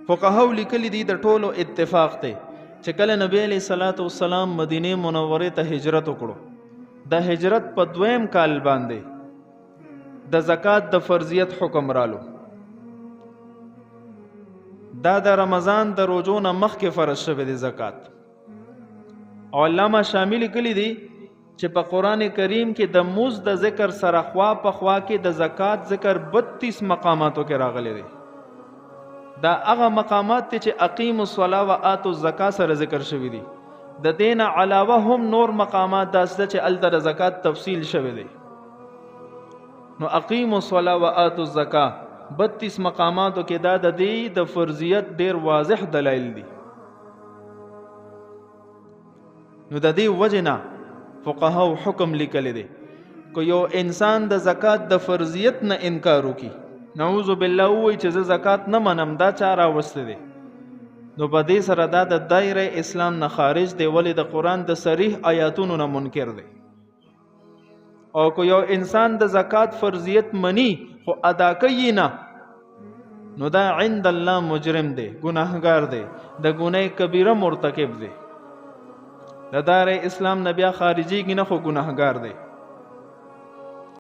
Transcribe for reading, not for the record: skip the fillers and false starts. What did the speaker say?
فقهاو لیکلی دی د ټولو اتفاق ته چې کله نبی علیہ الصلوۃ والسلام مدینه منوره ته هجرت وکړو د هجرت په 2م کال باندې د زکات د فرضیت حکم رالو. دا د رمضان د روزو نه مخکې فرض شوی دی زکات. علامه شامل کلی دی چې په قران کریم کې د موز د ذکر سره خوا په خوا کې د زکات ذکر 32 مقاماتو کې راغلي دي. دا هغه مقامات چې اقیموا الصلاة و آتوا الزکات سره ذکر شوی دي. د دین علاوه هم نور مقامات داسته چې ال د زکات تفصیل شوی دی. نو اقیموا الصلاة و آتوا الزکات 32 مقاماتو کې دا د دې د فرضیت ډیر واضح دلایل دي. نو د دې وجنه فقهاو حکم لیکلی دی که یو انسان د زکات د فرضیت نه انکار وکي، نعوذ بالله وایي چې زه زکات نه منم، دا چا راوستی دی، نو په دې سره دا د دایره اسلام نه خارج دی، ولې د قرآن د صریح آیاتونو نه منکر دی. او که یو انسان د زکات فرضیت منی خو ادا کوي نه، نو دا عند الله مجرم دی، گناهګار دی، د ګناه کبیره مرتکب دی. د دار اسلام نه بیا خارجيږي نه، خو ګناهګار دی.